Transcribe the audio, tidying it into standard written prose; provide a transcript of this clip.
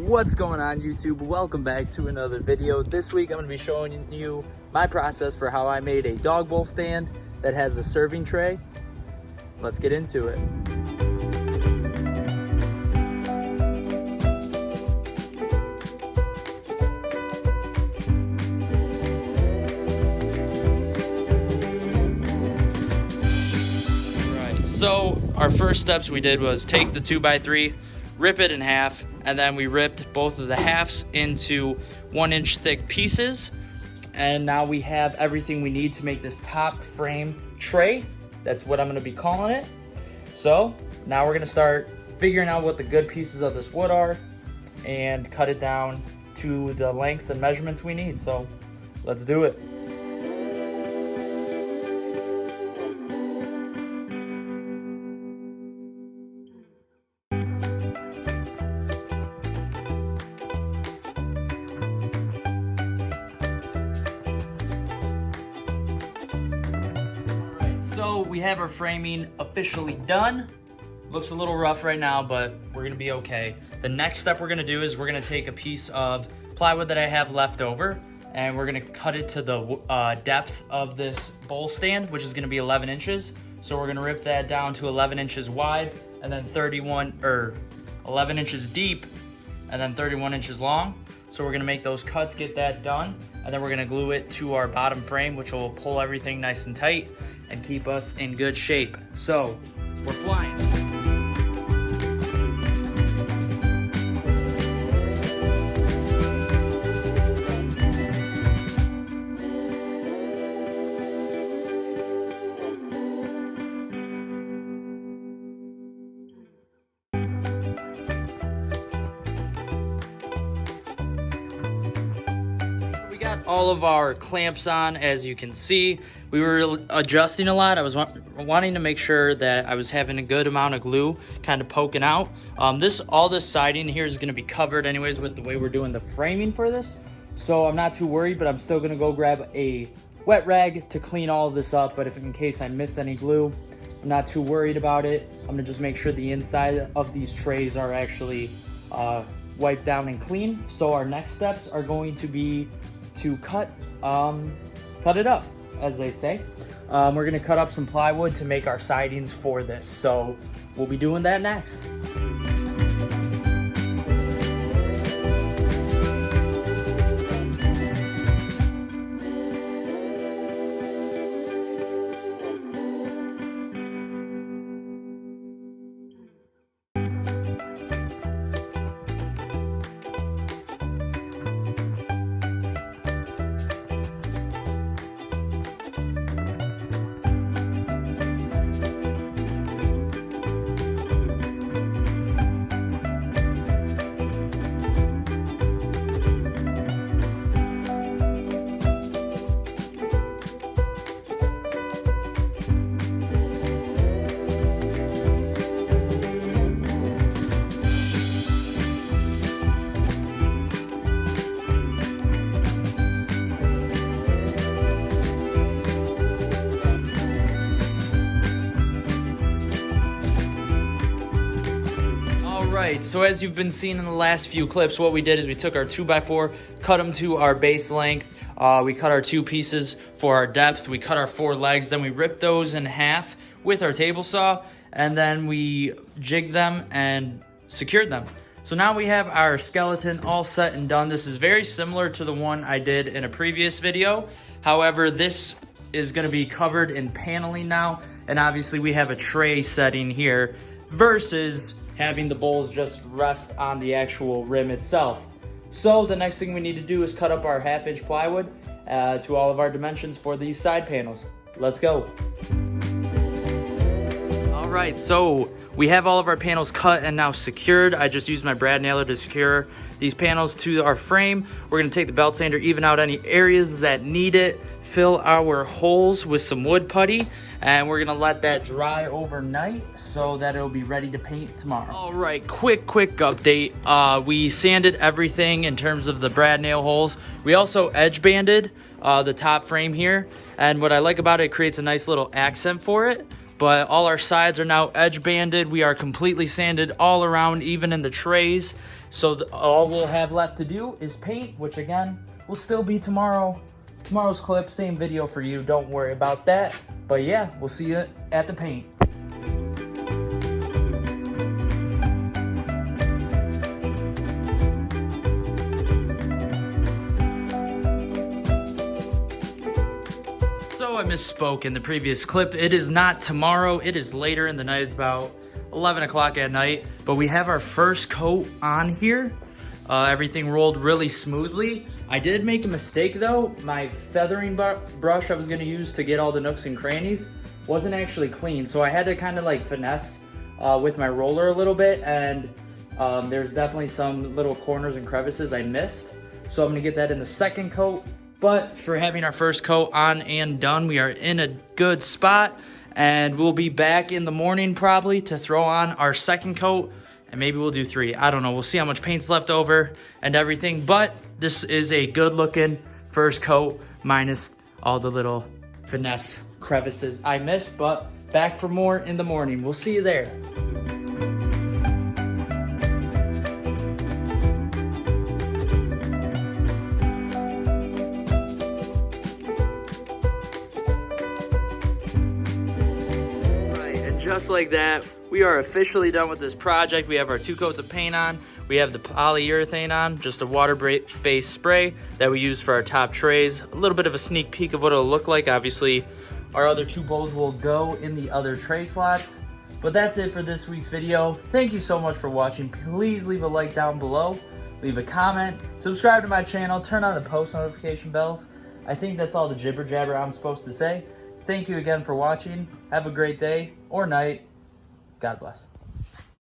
What's going on, YouTube? Welcome back to another video. This week I'm going to be showing you my process for how I made a dog bowl stand that has a serving tray. Let's get into it. So our first steps we did was take the 2x3, rip it in half, and then we ripped both of the halves into 1-inch thick pieces. And now we have everything we need to make this top frame tray. That's what I'm gonna be calling it. So now we're gonna start figuring out what the good pieces of this wood are and cut it down to the lengths and measurements we need. So let's do it. So we have our framing officially done. Looks a little rough right now, but we're gonna be okay. The next step we're gonna do is we're gonna take a piece of plywood that I have left over, and we're gonna cut it to the depth of this bowl stand, which is gonna be 11 inches. So we're gonna rip that down to 11 inches wide, and then 11 inches deep, and then 31 inches long. So we're gonna make those cuts, get that done, and then we're gonna glue it to our bottom frame, which will pull everything nice and tight and keep us in good shape. So we're flying. All of our clamps on, as you can see. We were adjusting a lot. I was wanting to make sure that I was having a good amount of glue kind of poking out. All this siding here is going to be covered anyways with the way we're doing the framing for this. So I'm not too worried, but I'm still going to go grab a wet rag to clean all of this up. But if in case I miss any glue, I'm not too worried about it. I'm going to just make sure the inside of these trays are actually wiped down and clean. So our next steps are going to be to cut it up, as they say. We're gonna cut up some plywood to make our sidings for this. So we'll be doing that next. Alright, so as you've been seeing in the last few clips, what we did is we took our 2x4, cut them to our base length. We cut our 2 pieces for our depth. We cut our 4 legs, then we ripped those in half with our table saw, and then we jigged them and secured them. So now we have our skeleton all set and done. This is very similar to the one I did in a previous video. However, this is going to be covered in paneling now, and obviously we have a tray setting here versus having the bowls just rest on the actual rim itself. So the next thing we need to do is cut up our 1/2-inch plywood to all of our dimensions for these side panels. Let's go. All right, so we have all of our panels cut and now secured. I just used my brad nailer to secure these panels to our frame. We're gonna take the belt sander, even out any areas that need it, fill our holes with some wood putty, and we're gonna let that dry overnight so that it'll be ready to paint tomorrow. All right, quick update. We sanded everything in terms of the brad nail holes. We also edge banded the top frame here, and what I like about it, it creates a nice little accent for it. but all our sides are now edge banded. We are completely sanded all around, even in the trays. So all we'll have left to do is paint, which again will still be tomorrow's clip. Same video for you, don't worry about that. But yeah, we'll see you at the paint. So I misspoke in the previous clip. It is not tomorrow, it is later in the night. It's about 11 o'clock at night, but we have our first coat on here. Everything rolled really smoothly. I did make a mistake though. My feathering brush I was gonna use to get all the nooks and crannies wasn't actually clean, so I had to kind of like finesse with my roller a little bit, and there's definitely some little corners and crevices I missed. So I'm gonna get that in the second coat. But for having our first coat on and done, we are in a good spot, and we'll be back in the morning probably to throw on our second coat, and maybe we'll do 3. I don't know. We'll see how much paint's left over and everything, but this is a good looking first coat minus all the little finesse crevices I missed, but back for more in the morning. We'll see you there. Just like that, we are officially done with this project. We have our 2 coats of paint on. We have the polyurethane on, just a water-based spray that we use for our top trays. A little bit of a sneak peek of what it'll look like. Obviously, our other 2 bowls will go in the other tray slots. But that's it for this week's video. Thank you so much for watching. Please leave a like down below, leave a comment, subscribe to my channel, turn on the post notification bells. I think that's all the jibber jabber I'm supposed to say. Thank you again for watching. Have a great day or night. God bless.